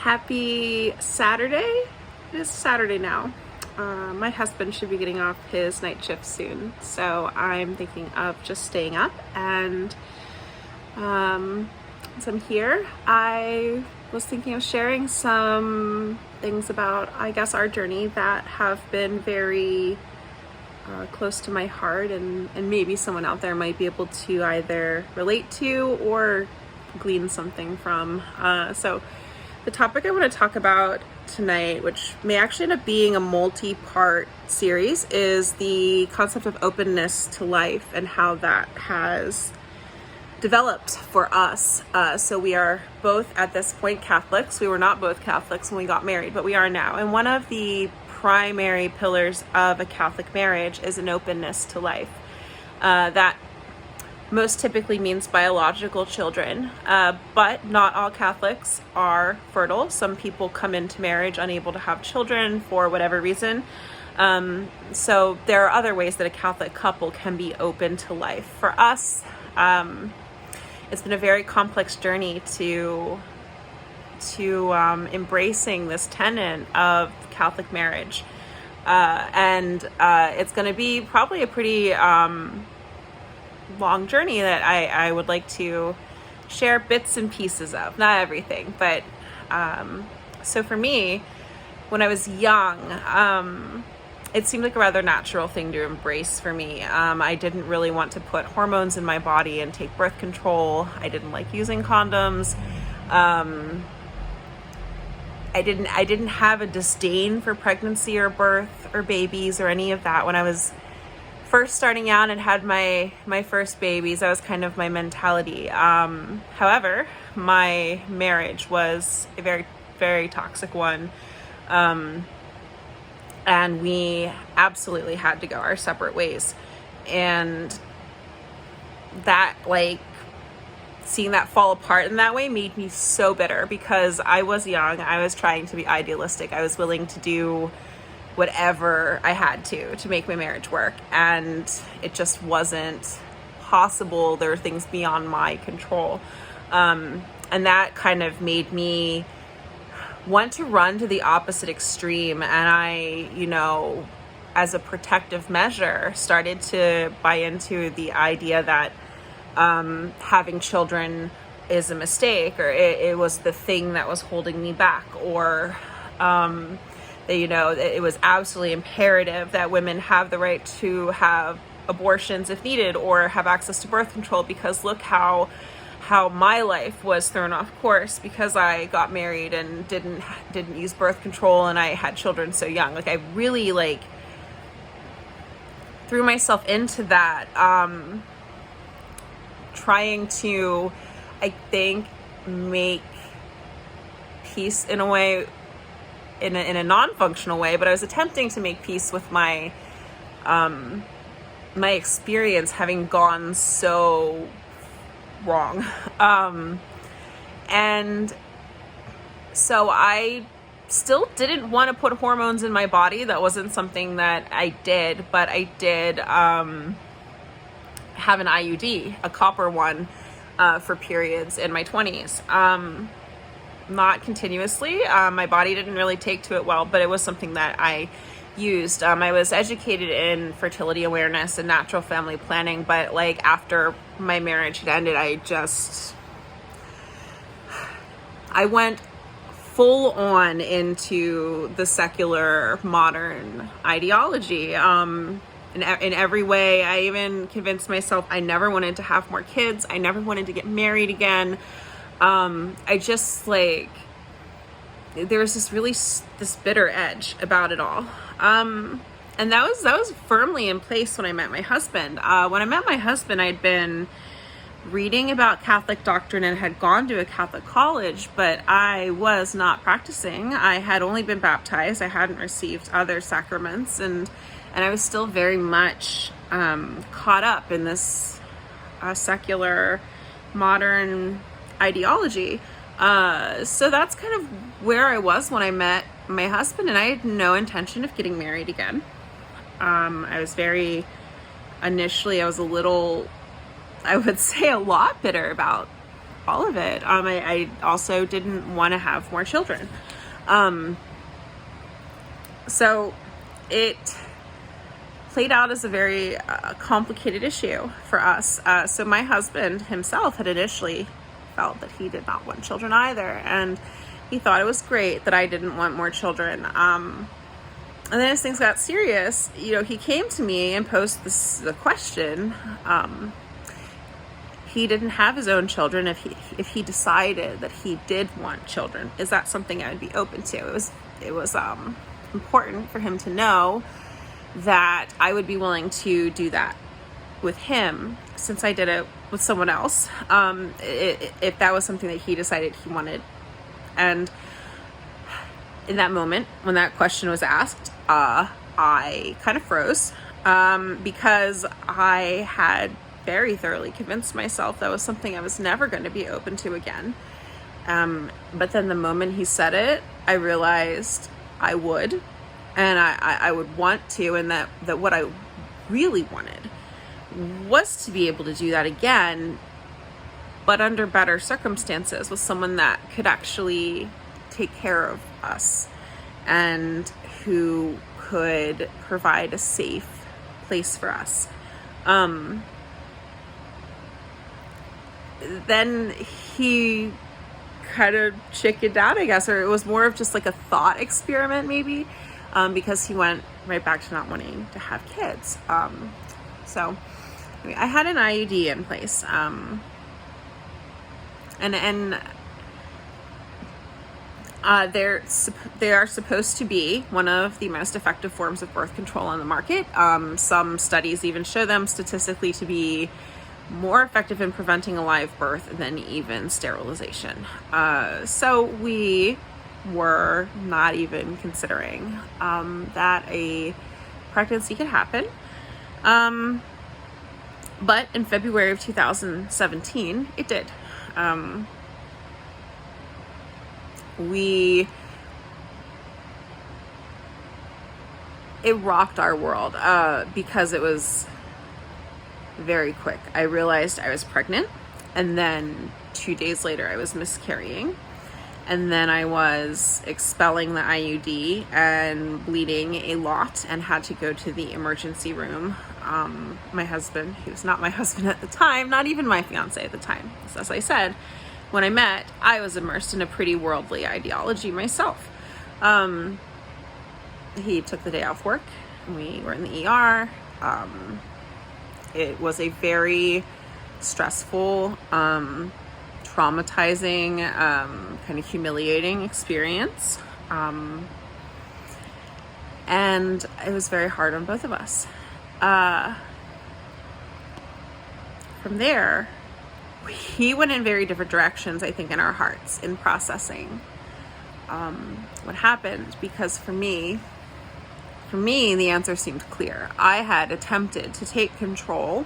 Happy Saturday. It is Saturday now. My husband should be getting off his night shift soon, so I'm thinking of just staying up. And as I'm here, I was thinking of sharing some things about, I guess, our journey that have been very close to my heart, and maybe someone out there might be able to either relate to or glean something from. So the topic I want to talk about tonight, which may actually end up being a multi-part series, is the concept of openness to life and how that has developed for us. So we are both at this point Catholics. We were not both Catholics when we got married, but we are now. And one of the primary pillars of a Catholic marriage is an openness to life. That most typically means biological children, but not all Catholics are fertile. Some people come into marriage unable to have children for whatever reason. So there are other ways that a Catholic couple can be open to life. For us, it's been a very complex journey to embracing this tenet of Catholic marriage. And it's going to be probably a pretty long journey that I would like to share bits and pieces of, not everything, but so for me, when I was young, it seemed like a rather natural thing to embrace for me. I didn't really want to put hormones in my body and take birth control. I didn't like using condoms. I didn't have a disdain for pregnancy or birth or babies or any of that. When I was first starting out and had my first babies, that was kind of my mentality. However, my marriage was a very, very toxic one. And we absolutely had to go our separate ways. And that, seeing that fall apart in that way made me so bitter, because I was young. I was trying to be idealistic. I was willing to do whatever I had to make my marriage work, and it just wasn't possible. There were things beyond my control, and that kind of made me want to run to the opposite extreme. And I, as a protective measure, started to buy into the idea that having children is a mistake, or it was the thing that was holding me back, or that, it was absolutely imperative that women have the right to have abortions if needed, or have access to birth control, because look how my life was thrown off course because I got married and didn't use birth control, and I had children so young. I really threw myself into that, trying to, I think, make peace in a way, in a non-functional way, but I was attempting to make peace with my my experience having gone so wrong. And so I still didn't want to put hormones in my body. That wasn't something that I did, but I did have an IUD, a copper one, for periods in my 20s. Not continuously. My body didn't really take to it well, but it was something that I used. I was educated in fertility awareness and natural family planning, but after my marriage had ended, I went full on into the secular modern ideology. In every way. I even convinced myself I never wanted to have more kids. I never wanted to get married again. I just there was this bitter edge about it all. And that was firmly in place when I met my husband. When I met my husband, I'd been reading about Catholic doctrine and had gone to a Catholic college, but I was not practicing. I had only been baptized. I hadn't received other sacraments, and I was still very much caught up in this secular modern ideology. So that's kind of where I was when I met my husband, and I had no intention of getting married again. I was initially I was a little, I would say a lot bitter about all of it. I also didn't want to have more children. So it played out as a very complicated issue for us. So my husband himself had initially felt that he did not want children either, and he thought it was great that I didn't want more children. And then as things got serious, he came to me and posed the question. He didn't have his own children. If he decided that he did want children, is that something I would be open to? It was important for him to know that I would be willing to do that with him, since I did it with someone else, if that was something that he decided he wanted. And in that moment, when that question was asked, I kind of froze, because I had very thoroughly convinced myself that was something I was never going to be open to again. But then the moment he said it, I realized I would, and I would want to, and that what I really wanted was to be able to do that again, but under better circumstances, with someone that could actually take care of us and who could provide a safe place for us. Then he kind of chickened out, I guess, or it was more of just like a thought experiment maybe, because he went right back to not wanting to have kids. So anyway, I had an IUD in place, and they are supposed to be one of the most effective forms of birth control on the market. Some studies even show them statistically to be more effective in preventing a live birth than even sterilization. So we were not even considering that a pregnancy could happen. But in February of 2017, it did. It rocked our world, because it was very quick. I realized I was pregnant, and then 2 days later I was miscarrying, and then I was expelling the IUD and bleeding a lot and had to go to the emergency room. My husband, he was not my husband at the time, not even my fiance at the time, as I said, when I met, I was immersed in a pretty worldly ideology myself. He took the day off work, and we were in the ER. It was a very stressful, traumatizing, kind of humiliating experience. And it was very hard on both of us. From there, we went in very different directions, I think, in our hearts in processing what happened, because for me, the answer seemed clear. I had attempted to take control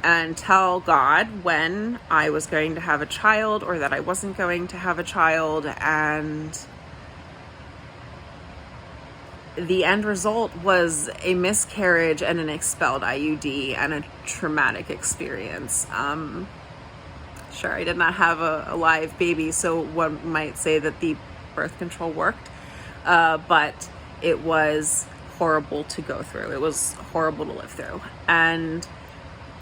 and tell God when I was going to have a child or that I wasn't going to have a child, and the end result was a miscarriage and an expelled IUD and a traumatic experience. Sure, I did not have a live baby, so one might say that the birth control worked, but it was horrible to go through. It was horrible to live through. And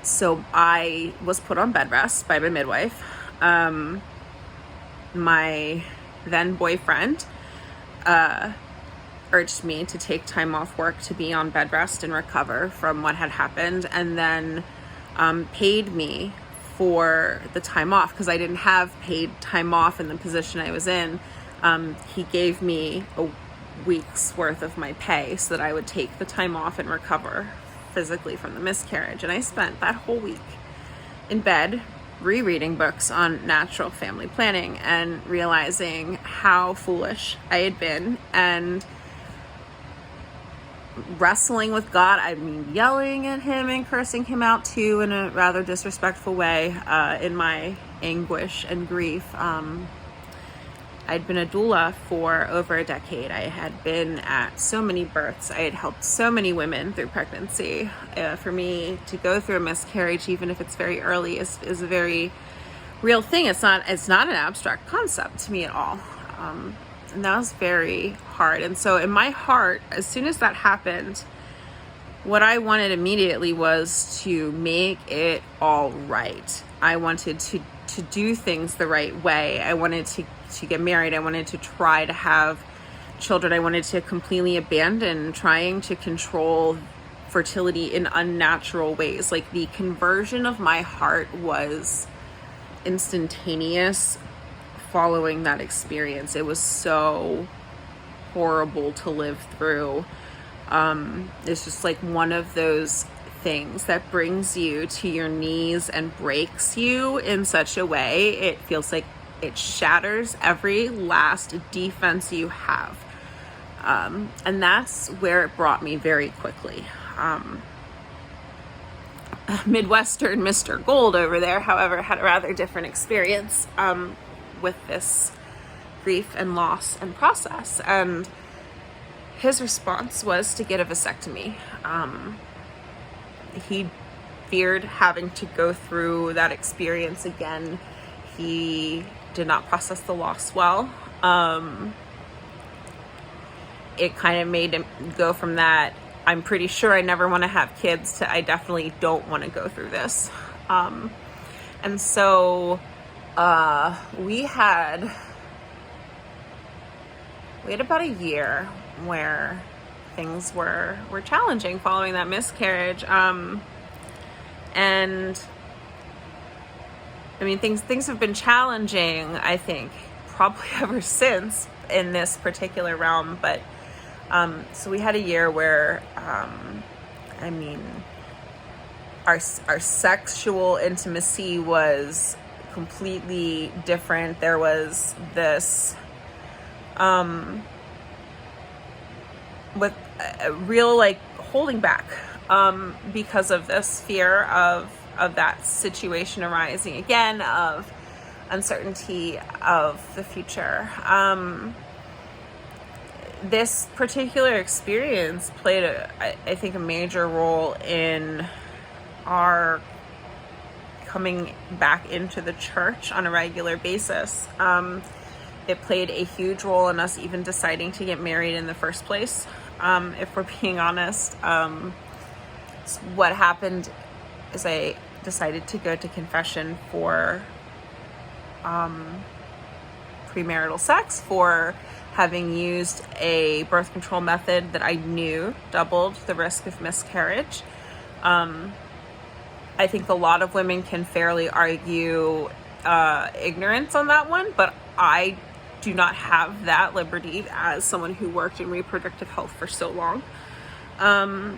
so I was put on bed rest by my midwife. My then boyfriend urged me to take time off work to be on bed rest and recover from what had happened, and then paid me for the time off, because I didn't have paid time off in the position I was in. He gave me a week's worth of my pay so that I would take the time off and recover physically from the miscarriage. And I spent that whole week in bed rereading books on natural family planning and realizing how foolish I had been, and wrestling with God. I mean, yelling at him and cursing him out too in a rather disrespectful way, in my anguish and grief. I'd been a doula for over a decade. I had been at so many births. I had helped so many women through pregnancy. For me to go through a miscarriage, even if it's very early, is a very real thing. It's not an abstract concept to me at all. And that was very hard. And so in my heart, as soon as that happened, what I wanted immediately was to make it all right. I wanted to do things the right way. I wanted to get married. I wanted to try to have children. I wanted to completely abandon trying to control fertility in unnatural ways. Like, the conversion of my heart was instantaneous following that experience. It was so horrible to live through. It's just like one of those things that brings you to your knees and breaks you in such a way, it feels like it shatters every last defense you have. And that's where it brought me very quickly. Midwestern Mr. Gold over there, however, had a rather different experience with this grief and loss and process. And his response was to get a vasectomy. He feared having to go through that experience again. He did not process the loss well. It kind of made him go from that, I'm pretty sure I never want to have kids, to I definitely don't want to go through this. And so we had about a year where things were challenging following that miscarriage. And I mean, things have been challenging, I think, probably ever since in this particular realm. But so we had a year where, I mean, our sexual intimacy was completely different. There was this, with a real, like, holding back, because of this fear of that situation arising again, of uncertainty of the future. This particular experience played, I think, a major role in our coming back into the church on a regular basis. It played a huge role in us even deciding to get married in the first place. If we're being honest, what happened is I decided to go to confession for premarital sex, for having used a birth control method that I knew doubled the risk of miscarriage. I think a lot of women can fairly argue ignorance on that one, but I do not have that liberty as someone who worked in reproductive health for so long. And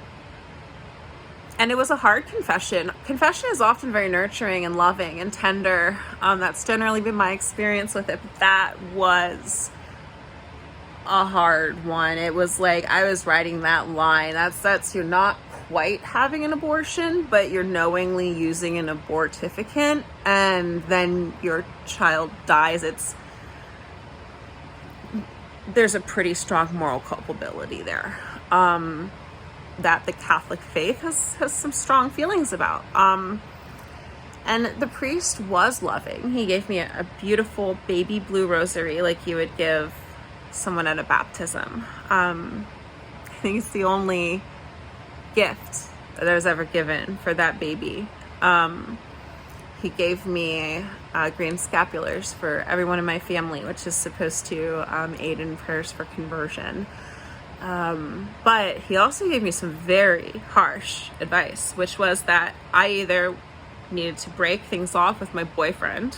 it was a hard confession. Confession is often very nurturing and loving and tender. That's generally been my experience with it. But that was a hard one. It was like I was riding that line. That's you're not quite having an abortion, but you're knowingly using an abortificant, and then your child dies. There's a pretty strong moral culpability there, that the Catholic faith has some strong feelings about. And the priest was loving. He gave me a beautiful baby blue rosary, like you would give someone at a baptism. I think it's the only gift that I was ever given for that baby. He gave me green scapulars for everyone in my family, which is supposed to aid in prayers for conversion. But he also gave me some very harsh advice, which was that I either needed to break things off with my boyfriend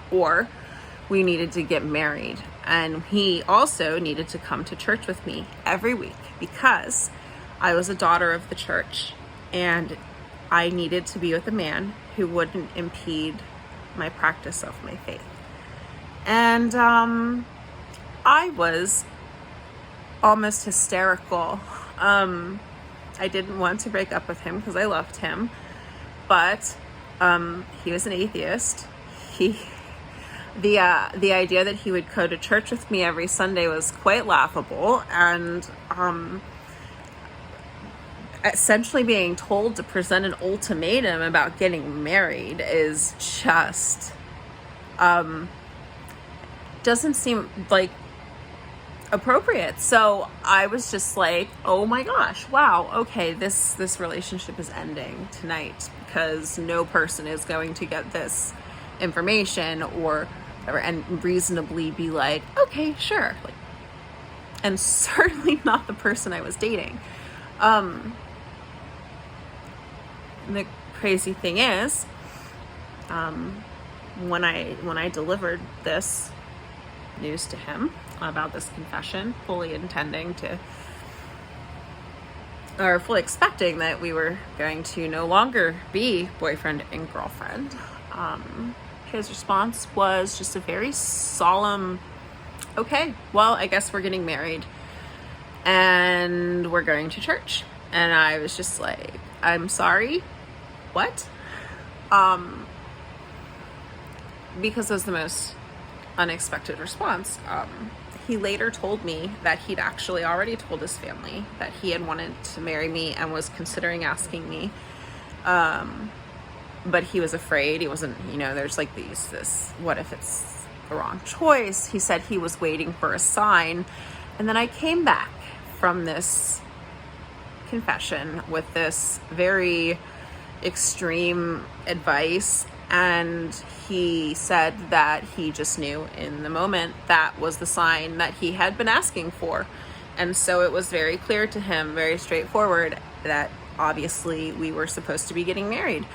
or we needed to get married. And he also needed to come to church with me every week because I was a daughter of the church and I needed to be with a man who wouldn't impede my practice of my faith. And I was almost hysterical. I didn't want to break up with him because I loved him, but he was an atheist. The idea that he would go to church with me every Sunday was quite laughable, and essentially being told to present an ultimatum about getting married is just doesn't seem like appropriate. So I was just like, oh my gosh, wow, okay, this relationship is ending tonight because no person is going to get this information and reasonably be like, okay, sure, like, and certainly not the person I was dating. The crazy thing is, when I delivered this news to him about this confession, fully expecting that we were going to no longer be boyfriend and girlfriend, his response was just a very solemn, okay, well, I guess we're getting married and we're going to church. And I was just like, I'm sorry, what? Because it was the most unexpected response. He later told me that he'd actually already told his family that he had wanted to marry me and was considering asking me. But he was afraid. He wasn't, there's like this, what if it's the wrong choice? He said he was waiting for a sign. And then I came back from this confession with this very extreme advice, and he said that he just knew in the moment that was the sign that he had been asking for. And so it was very clear to him, very straightforward, that obviously we were supposed to be getting married.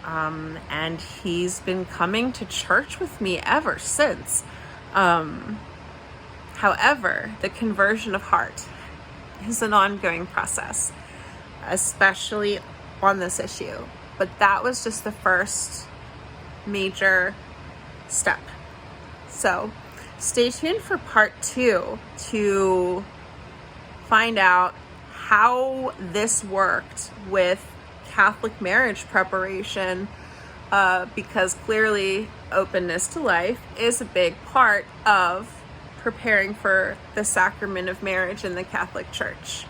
And he's been coming to church with me ever since. However, the conversion of heart is an ongoing process, especially on this issue. But that was just the first major step. So stay tuned for part 2 to find out how this worked with Catholic marriage preparation, because clearly openness to life is a big part of preparing for the sacrament of marriage in the Catholic Church.